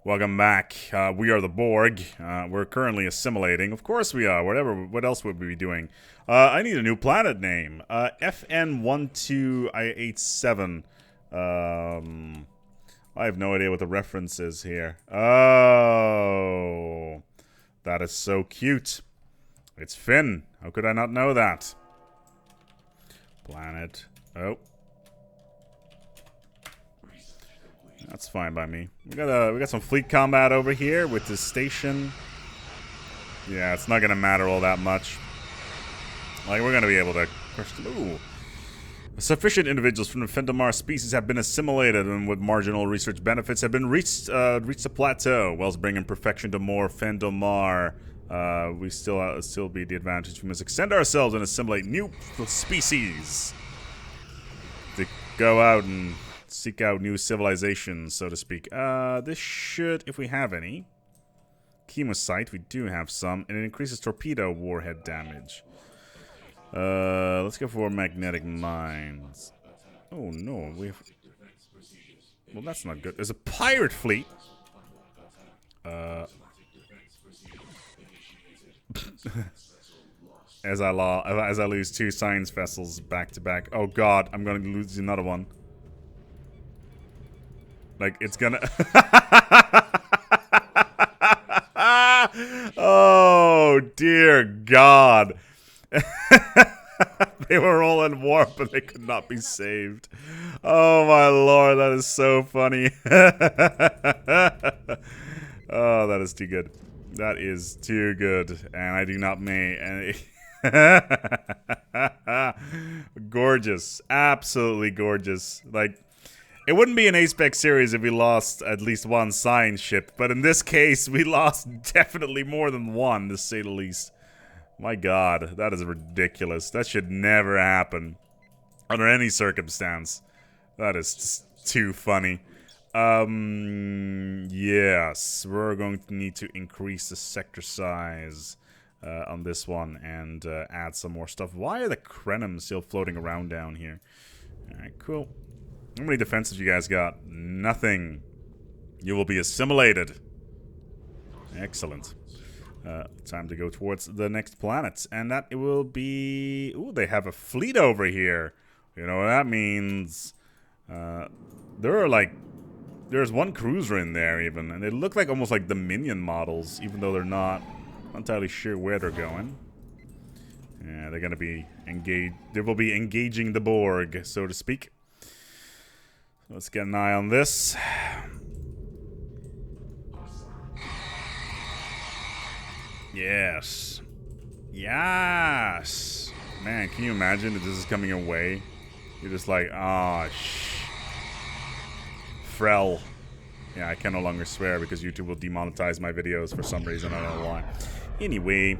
Welcome back. We are the Borg. We're currently assimilating. Of course we are. What else would we be doing? I need a new planet name. FN12887. I have no idea what the reference is here. Oh, that is so cute. It's Finn. How could I not know that? Planet. Oh. That's fine by me. We got some fleet combat over here with this station. Yeah, it's not gonna matter all that much. Like, we're gonna be able to crush them. Ooh. Sufficient individuals from the Fendamar species have been assimilated and with marginal research benefits have been reached a plateau. Whilst bringing perfection to more Fendamar, we still be the advantage. We must extend ourselves and assimilate new species to go out and seek out new civilizations, so to speak. This should, if we have any. Chemosite, we do have some, and it increases torpedo warhead damage. Let's go for magnetic mines. Oh no, well, that's not good. There's a pirate fleet. As I lose 2 science vessels back to back. Oh god, I'm gonna lose another one. Like, it's gonna... Oh, dear God. They were all in warp, but they could not be saved. Oh, my lord, that is so funny. Oh, that is too good. That is too good. And I do not may... Gorgeous. Absolutely gorgeous. Like... It wouldn't be an A-Spec series if we lost at least one science ship, but in this case, we lost definitely more than one, to say the least. My god, that is ridiculous. That should never happen. Under any circumstance. That is just too funny. Yes, we're going to need to increase the sector size on this one and add some more stuff. Why are the Krenim still floating around down here? Alright, cool. How many defenses you guys got? Nothing. You will be assimilated. Excellent. Time to go towards the next planet. And that it will be... Ooh, they have a fleet over here. You know what that means? There are like... There's one cruiser in there even. And they look like almost like Dominion models. Even though they're not. Not entirely sure where they're going. Yeah, they're gonna be engaged. They will be engaging the Borg, so to speak. Let's get an eye on this. Yes. Yes. Man, can you imagine if this is coming your way? You're just like, ah, Frel. Yeah, I can no longer swear because YouTube will demonetize my videos for some reason. I don't know why. Anyway.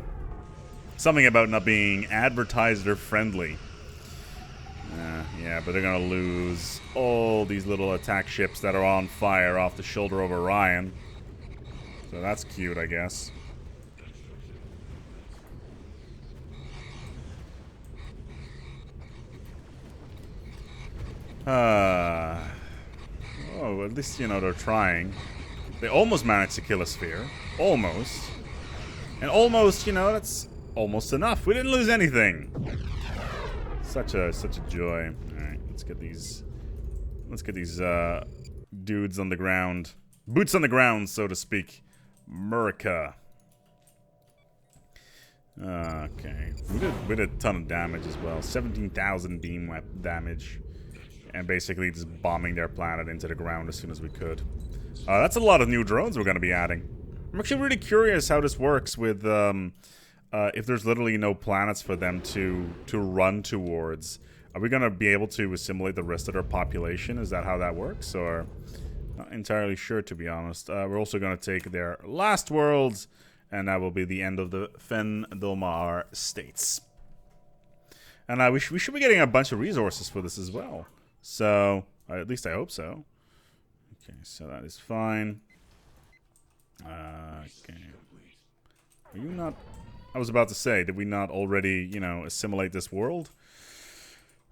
Something about not being advertiser friendly. Yeah, but they're gonna lose all these little attack ships that are on fire off the shoulder of Orion. So that's cute, I guess. Oh, at least, you know, they're trying. They almost managed to kill a sphere. Almost. And almost, you know, that's almost enough. We didn't lose anything. Such a joy. Alright, let's get these dudes on the ground. Boots on the ground, so to speak. Murica. Okay. We did a ton of damage as well. 17,000 beam damage. And basically just bombing their planet into the ground as soon as we could. That's a lot of new drones we're gonna be adding. I'm actually really curious how this works with if there's literally no planets for them to run towards. Are we going to be able to assimilate the rest of their population? Is that how that works? Or not entirely sure, to be honest. We're also going to take their last worlds, and that will be the end of the Fendamar states. And we should be getting a bunch of resources for this as well. So, at least I hope so. Okay, so that is fine. Okay. Are you not... I was about to say, did we not already, you know, assimilate this world?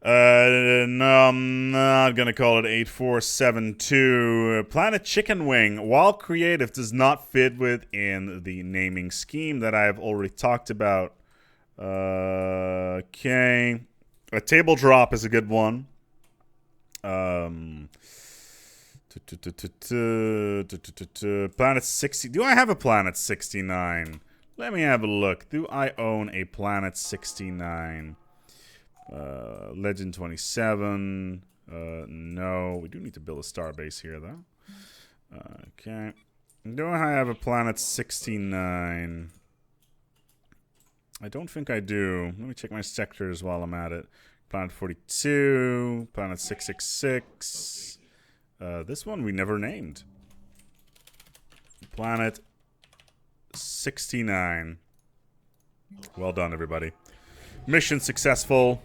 No, I'm not gonna call it 8472. Planet Chicken Wing, while creative, does not fit within the naming scheme that I've already talked about. Okay. A table drop is a good one. Planet 60. Do I have a Planet 69? Let me have a look. Do I own a Planet 69? Legend 27. No. We do need to build a starbase here, though. Okay. Do I have a Planet 69? I don't think I do. Let me check my sectors while I'm at it. Planet 42. Planet 666. This one we never named. Planet 69. Well done, everybody. Mission successful.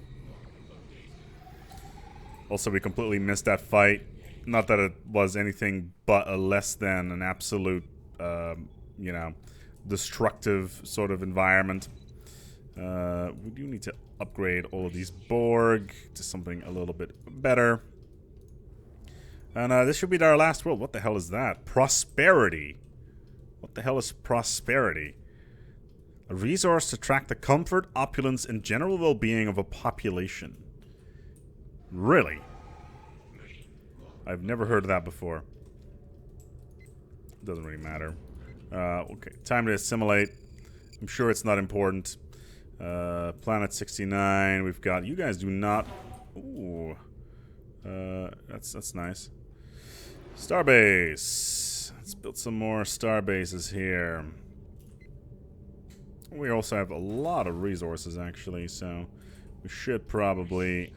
Also, we completely missed that fight. Not that it was anything but a less than an absolute, you know, destructive sort of environment. We do need to upgrade all of these Borg to something a little bit better. And this should be our last world. What the hell is that? Prosperity. What the hell is prosperity? A resource to track the comfort, opulence, and general well-being of a population. Really? I've never heard of that before. Doesn't really matter. Okay, time to assimilate. I'm sure it's not important. Planet 69. We've got... You guys do not... Ooh. That's nice. Starbase. Let's build some more starbases here. We also have a lot of resources, actually, so we should probably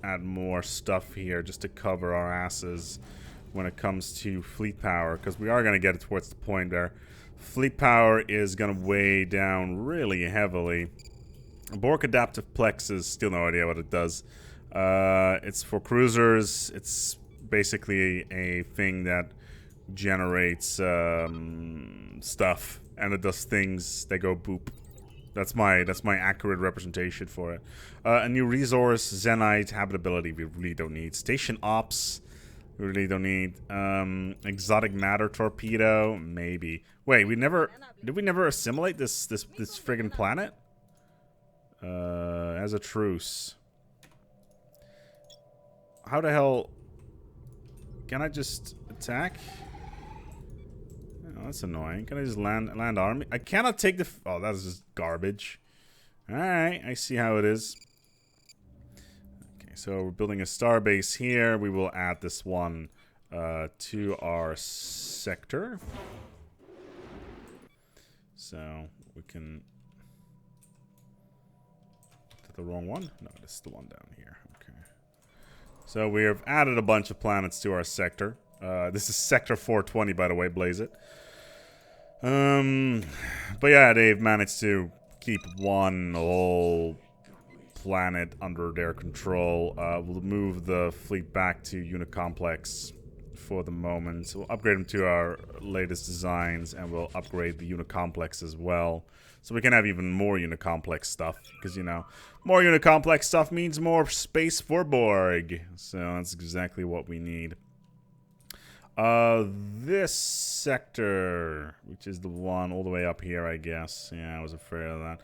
add more stuff here just to cover our asses when it comes to fleet power, because we are going to get it towards the point there. Fleet power is going to weigh down really heavily. Borg adaptive plexus, still no idea what it does. It's for cruisers. It's basically a thing that generates stuff, and it does things. They go boop. That's my accurate representation for it. A new resource, Zenite, habitability, we really don't need. Station ops, we really don't need. Exotic matter torpedo, maybe. Wait, did we never assimilate this friggin' planet? As a truce. How the hell can I just attack? Oh, that's annoying. Can I just land army? I cannot take the... Oh, that is just garbage. Alright, I see how it is. Okay, so we're building a starbase here. We will add this one to our sector. So, we can... Is that the wrong one? No, this is the one down here. Okay. So, we have added a bunch of planets to our sector. This is Sector 420, by the way, blaze it. But yeah, they've managed to keep one whole planet under their control. We'll move the fleet back to Unicomplex for the moment. So we'll upgrade them to our latest designs, and we'll upgrade the Unicomplex as well. So we can have even more Unicomplex stuff, because, you know, more Unicomplex stuff means more space for Borg. So that's exactly what we need. This sector, which is the one all the way up here, I guess. Yeah, I was afraid of that.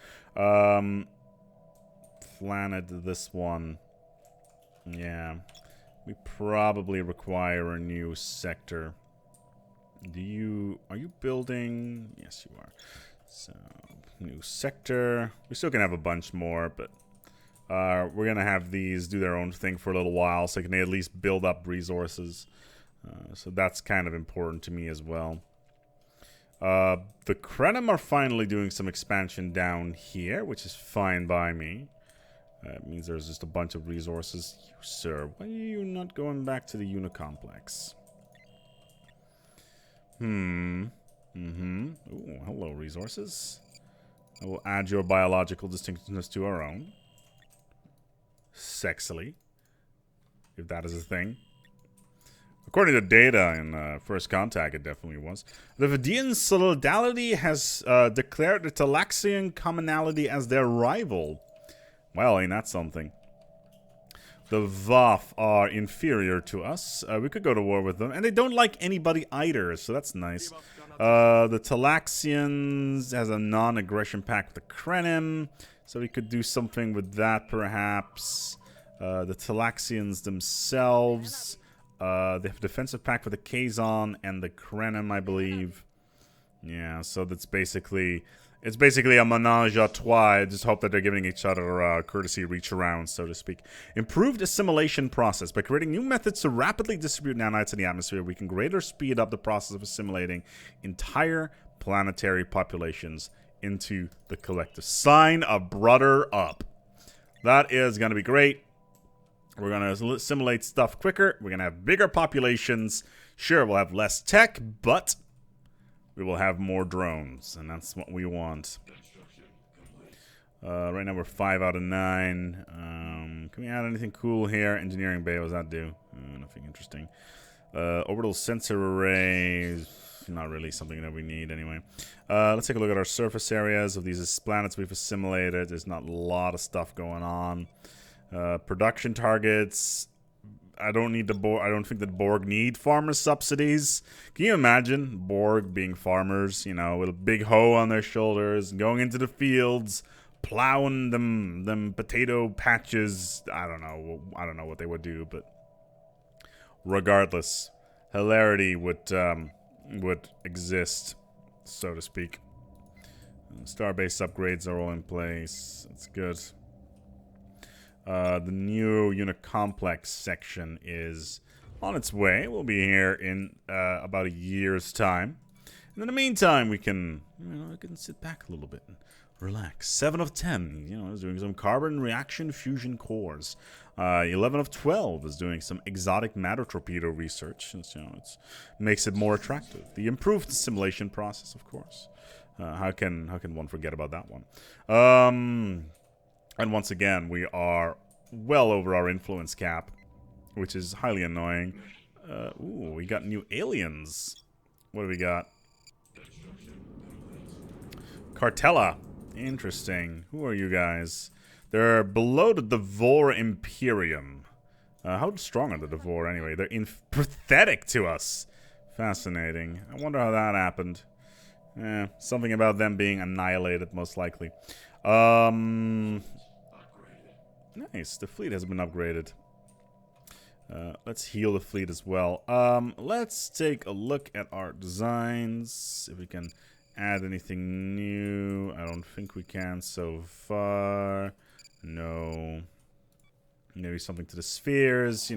Planet, this one. Yeah. We probably require a new sector. Are you building? Yes, you are. So, new sector. We still can have a bunch more, but we're gonna have these do their own thing for a little while, so they can at least build up resources. So that's kind of important to me as well. The Krenim are finally doing some expansion down here, which is fine by me. It means there's just a bunch of resources. You, sir, why are you not going back to the Unicomplex? Ooh, hello, resources. I will add your biological distinctiveness to our own. Sexily. If that is a thing. According to data in First Contact, it definitely was. The Vidian Solidarity has declared the Talaxian Commonality as their rival. Well, ain't that something? The Voth are inferior to us. We could go to war with them. And they don't like anybody either, so that's nice. The Talaxians has a non-aggression pact with the Krenim, so we could do something with that, perhaps. The Talaxians themselves, they have a defensive pact with the Kazon and the Krenim, I believe. Yeah, so that's basically... It's basically a menage a trois. I just hope that they're giving each other courtesy reach around, so to speak. Improved assimilation process. By creating new methods to rapidly distribute nanites in the atmosphere, we can greatly speed up the process of assimilating entire planetary populations into the collective. Sign a brother up. That is going to be great. We're going to assimilate stuff quicker. We're going to have bigger populations. Sure, we'll have less tech, but... we will have more drones, and that's what we want. Right now we're 5 out of 9. Can we add anything cool here? Engineering bay, what does that do? Nothing interesting. Orbital sensor arrays, not really something that we need anyway. Let's take a look at our surface areas of these planets we've assimilated. There's not a lot of stuff going on. Production targets. I don't need the Borg. I don't think that Borg need farmer subsidies. Can you imagine Borg being farmers, you know, with a big hoe on their shoulders, going into the fields, plowing them potato patches? I don't know what they would do, but regardless, hilarity would exist, so to speak. Starbase upgrades are all in place. That's good. The new unit complex section is on its way. We'll be here in about a year's time. And in the meantime, we can, we can sit back a little bit and relax. 7 of 10, is doing some carbon reaction fusion cores. 11 of 12 is doing some exotic matter torpedo research. And, it makes it more attractive. The improved assimilation process, of course. How can one forget about that one? And once again, we are well over our influence cap, which is highly annoying. Ooh, we got new aliens. What do we got? Cartella. Interesting. Who are you guys? They're below the Devore Imperium. How strong are the Devore anyway? They're pathetic to us. Fascinating. I wonder how that happened. Something about them being annihilated, most likely. Nice, the fleet has been upgraded. Let's heal the fleet as well. Let's take a look at our designs. If we can add anything new. I don't think we can so far. No. Maybe something to the spheres,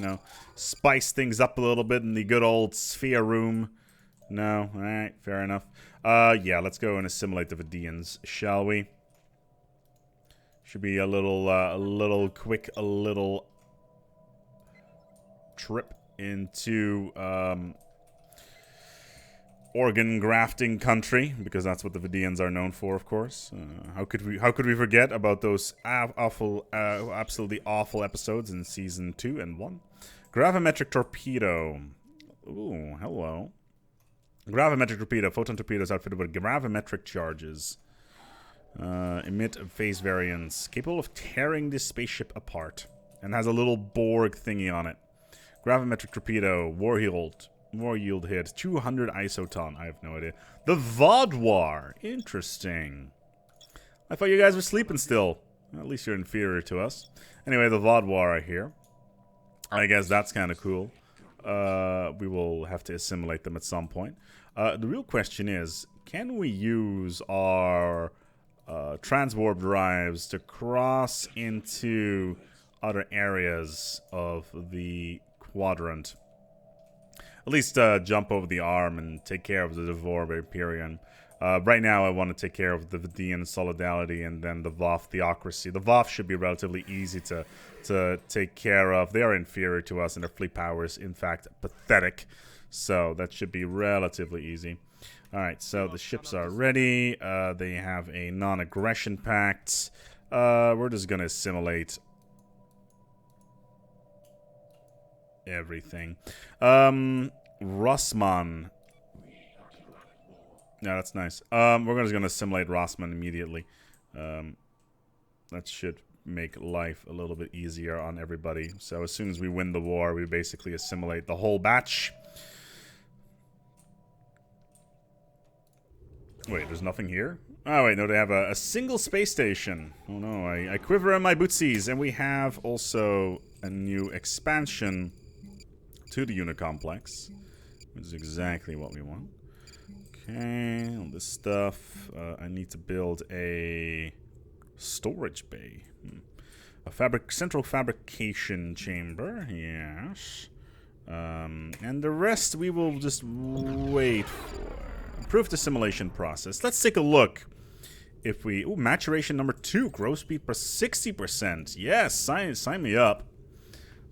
spice things up a little bit in the good old sphere room. No, alright, fair enough. Yeah, let's go and assimilate the Vidians, shall we? Should be a little quick trip into organ grafting country, because that's what the Vidians are known for, of course. How could we forget about those absolutely awful episodes in season 2 and 1? Gravimetric torpedo. Ooh, hello. Gravimetric torpedo. Photon torpedoes outfitted with gravimetric charges. Emit phase variance. Capable of tearing this spaceship apart. And has a little Borg thingy on it. Gravimetric torpedo. War yield hit. 200 isoton. I have no idea. The Vaudoir. Interesting. I thought you guys were sleeping still. Well, at least you're inferior to us. Anyway, the Vaudoir are here. I guess that's kind of cool. We will have to assimilate them at some point. The real question is, can we use our transwarp drives to cross into other areas of the quadrant? At least jump over the arm and take care of the Devore Imperium. Right now I want to take care of the Vidian Solidarity and then the Voth Theocracy. The Voth should be relatively easy to take care of. They are inferior to us and their fleet power is in fact pathetic. So that should be relatively easy. Alright, so the ships are ready. They have a non-aggression pact. We're just going to assimilate everything. Rossmann. Yeah, that's nice. We're just going to assimilate Rossmann immediately. That should make life a little bit easier on everybody. So as soon as we win the war, we basically assimilate the whole batch. Wait, there's nothing here? Oh, wait, no, they have a single space station. Oh, no, I quiver in my bootsies. And we have also a new expansion to the unit complex, which is exactly what we want. Okay, all this stuff. I need to build a storage bay. A central fabrication chamber, yes. And the rest we will just wait for. Improve the simulation process. Let's take a look. If we... Ooh, maturation number 2. Growth speed plus 60%. Yes, sign me up.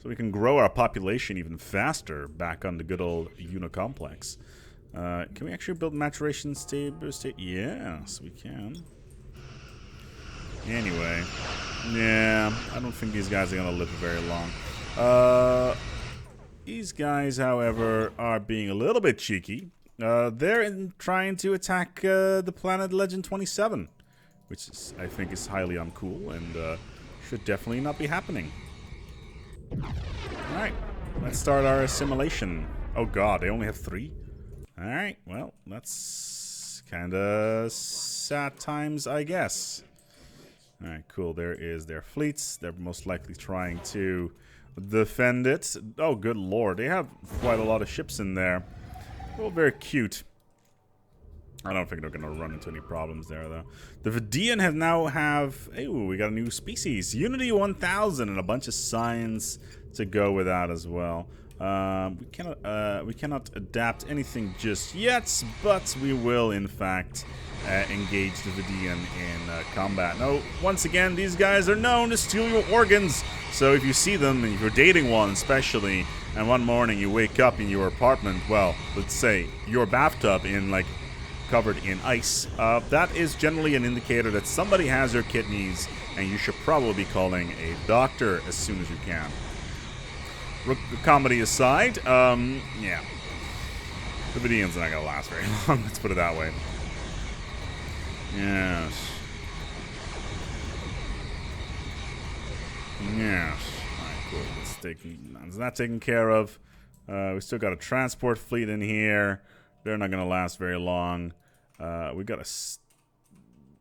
So we can grow our population even faster back on the good old Unicomplex. Can we actually build maturation state? Yes, we can. Anyway. Yeah, I don't think these guys are going to live very long. These guys, however, are being a little bit cheeky. They're trying to attack the planet Legend 27, which is, I think is highly uncool and should definitely not be happening. Alright, let's start our assimilation. Oh god, they only have 3? Alright, well, that's kinda sad times, I guess. Alright, cool, there is their fleets. They're most likely trying to defend it. Oh, good lord, they have quite a lot of ships in there. Well, very cute. I don't think they're going to run into any problems there, though. The Vidian have... Ooh, we got a new species. Unity 1000 and a bunch of science to go with that as well. We cannot adapt anything just yet, but we will, in fact, engage the Vidian in combat. Now, once again, these guys are known to steal your organs. So if you see them, and if you're dating one especially, and one morning you wake up in your apartment, well, let's say your bathtub in like covered in ice, that is generally an indicator that somebody has your kidneys, and you should probably be calling a doctor as soon as you can. Comedy aside, yeah, the Vidian's not gonna last very long. Let's put it that way. Yes. Yes. Alright, cool. That's not taken care of. We still got a transport fleet in here. They're not going to last very long. We got a...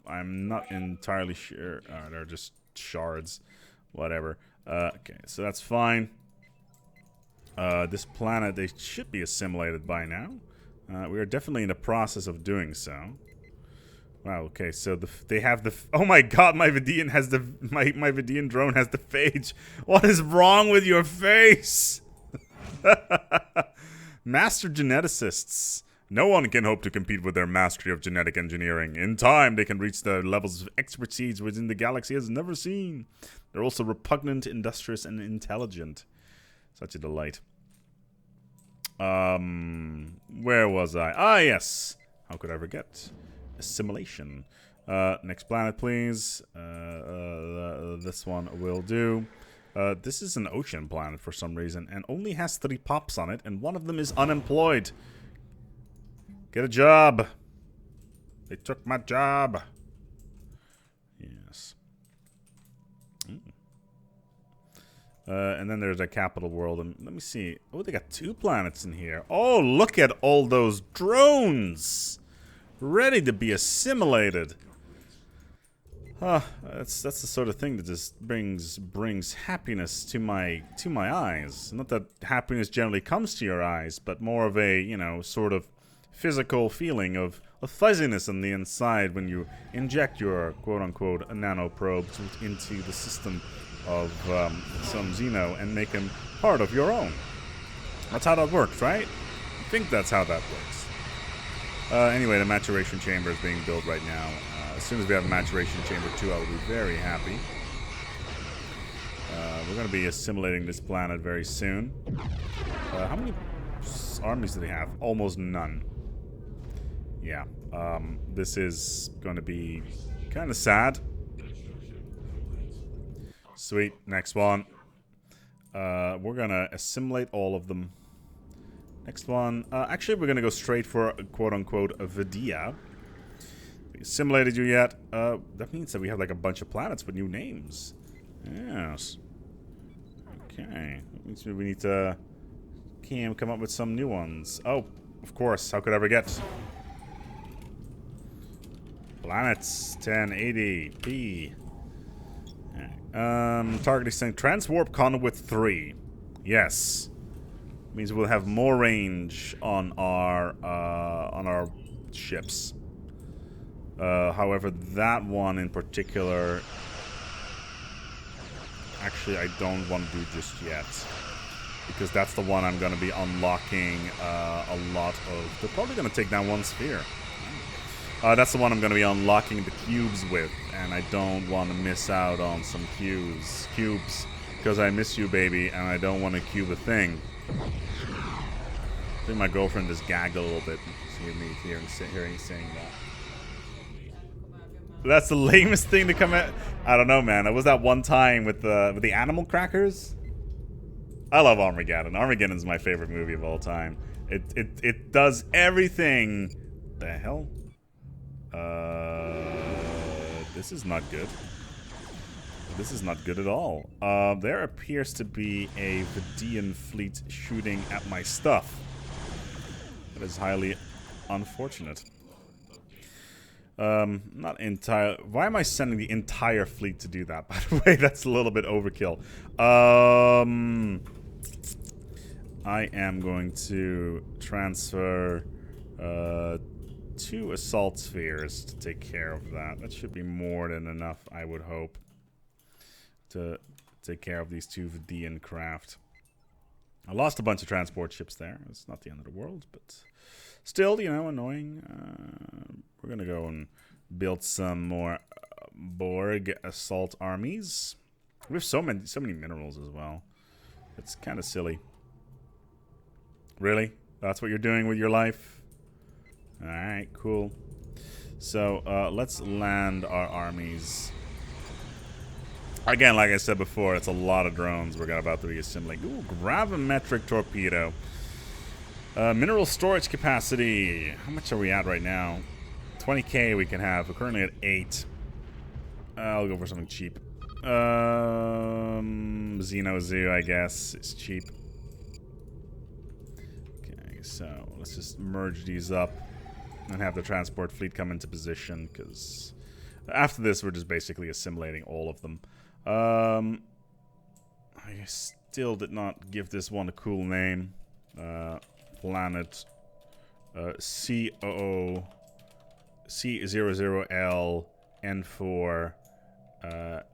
I'm not entirely sure. They're just shards. Whatever. Okay, so that's fine. This planet, they should be assimilated by now. We are definitely in the process of doing so. Wow, okay, so they have the... Oh my god, my Vidian has the... My Vidian drone has the Phage. What is wrong with your face? Master geneticists. No one can hope to compete with their mastery of genetic engineering. In time, they can reach the levels of expertise within the galaxy has never seen. They're also repugnant, industrious, and intelligent. Such a delight. Where was I? Ah, yes. How could I forget? Assimilation. Next planet, please. This one will do. This is an ocean planet for some reason, and only has 3 pops on it, and one of them is unemployed. Get a job. They took my job. Yes. And then there's a capital world, and let me see. Oh, they got 2 planets in here. Oh, look at all those drones. Ready to be assimilated. That's the sort of thing that just brings happiness to my eyes. Not that happiness generally comes to your eyes, but more of a, you know, sort of physical feeling of a fuzziness on the inside when you inject your quote-unquote nanoprobes into the system of some Xeno and make them part of your own. That's how that works, right? I think that's how that works. Anyway, the maturation chamber is being built right now. As soon as we have maturation chamber 2, I will be very happy. We're going to be assimilating this planet very soon. How many armies do they have? Almost none. Yeah. This is going to be kind of sad. Sweet. Next one. We're going to assimilate all of them. Next one. Actually, we're going to go straight for, quote-unquote, a Vidia. We assimilated you yet? That means that we have, like, a bunch of planets with new names. Yes. Okay. That means we need to come up with some new ones. Oh, of course. How could I forget? Planets 1080p. Target extent transwarp conduit 3. Yes. Means we'll have more range on our ships. However, that one in particular, actually, I don't want to do just yet, because that's the one I'm going to be unlocking a lot of. They're probably going to take down one sphere. That's the one I'm going to be unlocking the cubes with, and I don't want to miss out on some cubes, because I miss you, baby, and I don't want to cube a thing. I think my girlfriend just gagged a little bit. Seeing me hearing saying that. That's the lamest thing to come at. I don't know, man. It was that one time with the animal crackers. I love Armageddon. Armageddon's my favorite movie of all time. It does everything. The hell? This is not good. This is not good at all. There appears to be a Vidian fleet shooting at my stuff. That is highly unfortunate. Not entire. Why am I sending the entire fleet to do that? By the way, that's a little bit overkill. I am going to transfer 2 assault spheres to take care of that. That should be more than enough, I would hope, to take care of these 2 Vidian craft. I lost a bunch of transport ships there. It's not the end of the world, but still, you know, annoying. We're gonna go and build some more Borg assault armies. We have so many minerals as well. It's kind of silly. Really? That's what you're doing with your life? Alright, cool. So, let's land our armies. Again, like I said before, it's a lot of drones we're about to be assembling. Ooh, gravimetric torpedo. Mineral storage capacity. How much are we at right now? 20k we can have. We're currently at 8. I'll go for something cheap. Xeno Zoo, I guess. It's cheap. Okay, so let's just merge these up and have the transport fleet come into position, because after this we're just basically assimilating all of them. I still did not give this one a cool name. Planet C00L N4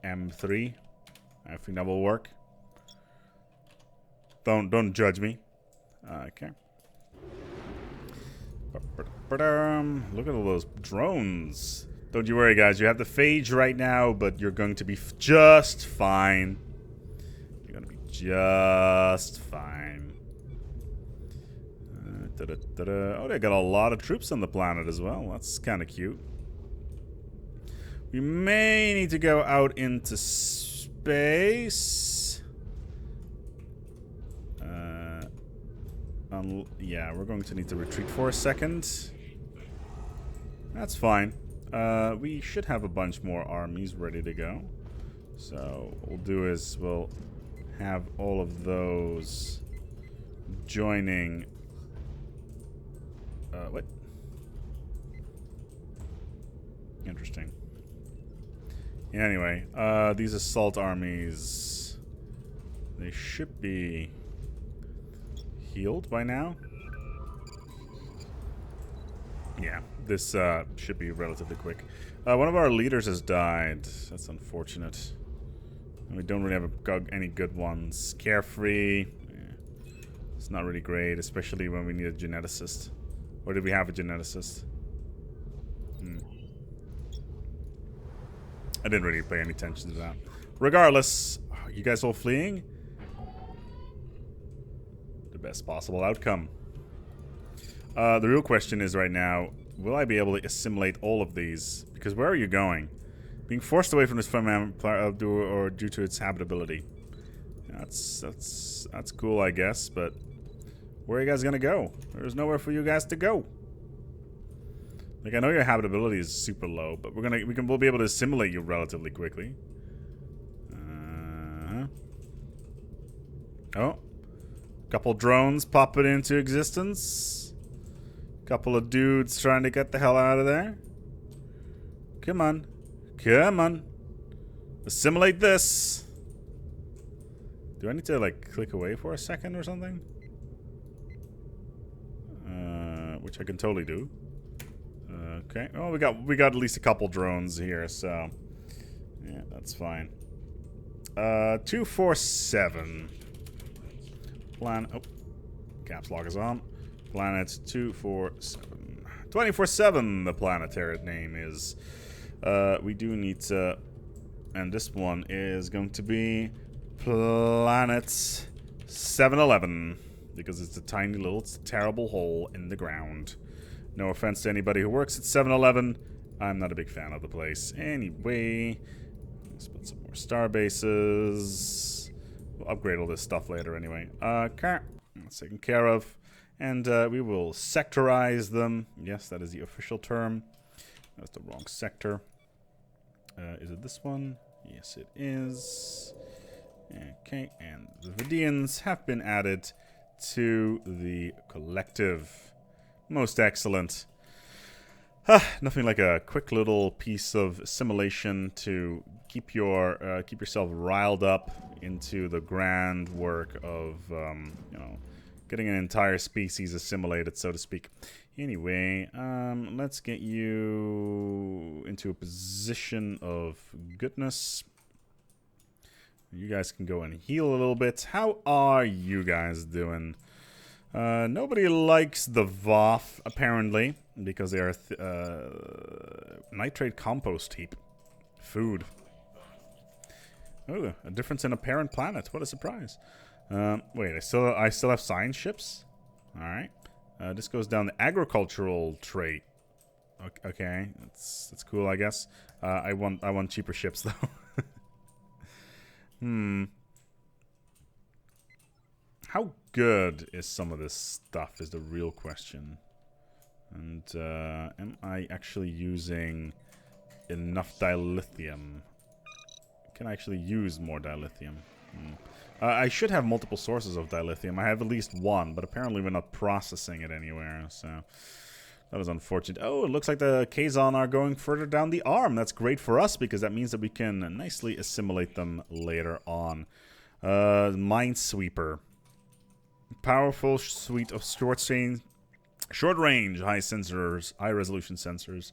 M3. I think that will work. Don't judge me. Okay. Look at all those drones. Don't you worry, guys. You have the Phage right now, but you're going to be just fine. You're going to be just fine. Oh, they got a lot of troops on the planet as well. That's kind of cute. We may need to go out into space. Yeah, we're going to need to retreat for a second. That's fine. We should have a bunch more armies ready to go. So what we'll do is we'll have all of those joining. What? Interesting. Anyway, these assault armies, they should be healed by now. Yeah, this should be relatively quick. One of our leaders has died. That's unfortunate. And we don't really have any good ones. Carefree. Yeah. It's not really great, especially when we need a geneticist. Or did we have a geneticist? I didn't really pay any attention to that. Regardless, are you guys all fleeing? The best possible outcome. The real question is right now, will I be able to assimilate all of these? Because where are you going? Being forced away from this planet or due to its habitability. That's cool, I guess, but where are you guys gonna go? There's nowhere for you guys to go. Like, I know your habitability is super low, but we'll be able to assimilate you relatively quickly. Oh. Couple drones popping into existence. Couple of dudes trying to get the hell out of there. Come on. Come on. Assimilate this. Do I need to, like, click away for a second or something? Which I can totally do. Okay. Oh, we got at least a couple drones here, so yeah, that's fine. 247. Plan. Oh, caps lock is on. Planet 247. 24/7. The planetary name is. We do need to, and this one is going to be Planet 711 because it's a tiny little, it's a terrible hole in the ground. No offense to anybody who works at 711. I'm not a big fan of the place. Anyway, let's put some more star bases. We'll upgrade all this stuff later anyway. Okay, that's taken care of. And we will sectorize them. Yes, that is the official term. That's the wrong sector. Is it this one? Yes, it is. Okay, and the Vidians have been added to the collective. Most excellent. Nothing like a quick little piece of assimilation to keep yourself riled up into the grand work of you know, getting an entire species assimilated, so to speak. Anyway, let's get you into a position of goodness. You guys can go and heal a little bit. How are you guys doing? Nobody likes the VOF, apparently, because they are nitrate compost heap. Food. Oh, a difference in a parent planet. What a surprise. Wait, I still have science ships? Alright. This goes down the agricultural trait. Okay, that's cool, I guess. I want cheaper ships, though. How good is some of this stuff is the real question. And am I actually using enough dilithium? Can I actually use more dilithium? I should have multiple sources of dilithium. I have at least one, but apparently we're not processing it anywhere, so that is unfortunate. Oh, it looks like the Kazon are going further down the arm. That's great for us because that means that we can nicely assimilate them later on. Minesweeper. Powerful suite of short-range, high sensors, high-resolution sensors.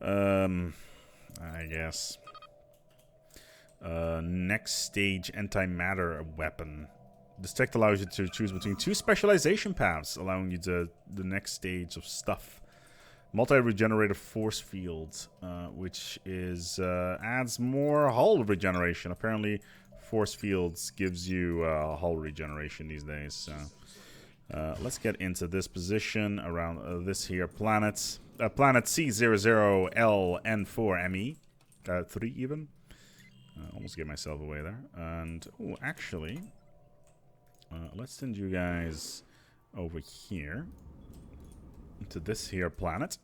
I guess. Next stage antimatter weapon. This tech allows you to choose between two specialization paths, allowing you to the next stage of stuff. Multi-regenerative force fields, which is adds more hull regeneration. Apparently, force fields gives you hull regeneration these days. So let's get into this position around this here planet. Planet C00LN4ME. 3 even. Almost get myself away there. And, oh, actually, let's send you guys over here to this here planet.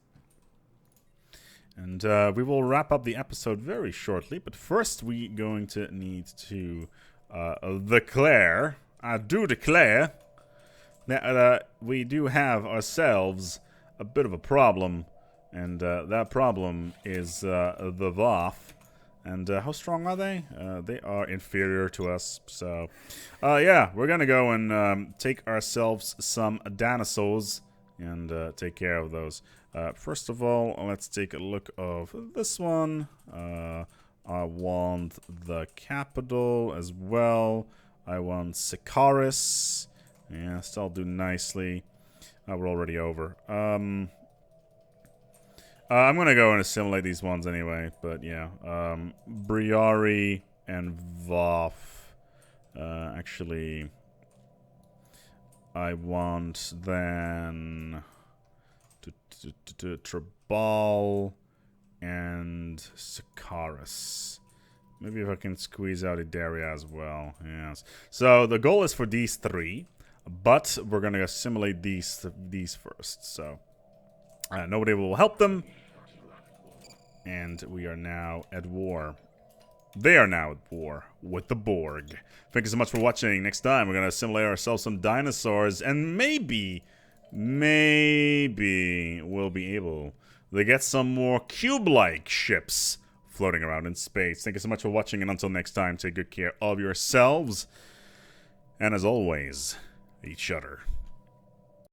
And we will wrap up the episode very shortly. But first, we're going to need to declare, I do declare, that we do have ourselves a bit of a problem. And that problem is the VOF. And how strong are they? They are inferior to us. So, yeah, we're going to go and take ourselves some dinosaurs and take care of those. First of all, let's take a look of this one. I want the capital as well. I want Stellaris. Yeah, still do nicely. We're already over. I'm going to go and assimilate these ones anyway, but yeah. Briari and Voth. Actually, I want then Tribal and Stellaris. Maybe if I can squeeze out Idaria as well. Yes. So the goal is for these three, but we're going to assimilate these first. So nobody will help them. And we are now at war. They are now at war with the Borg. Thank you so much for watching. Next time, we're going to assimilate ourselves some dinosaurs, and maybe we'll be able to get some more cube-like ships floating around in space. Thank you so much for watching, and until next time, take good care of yourselves. And as always, each other.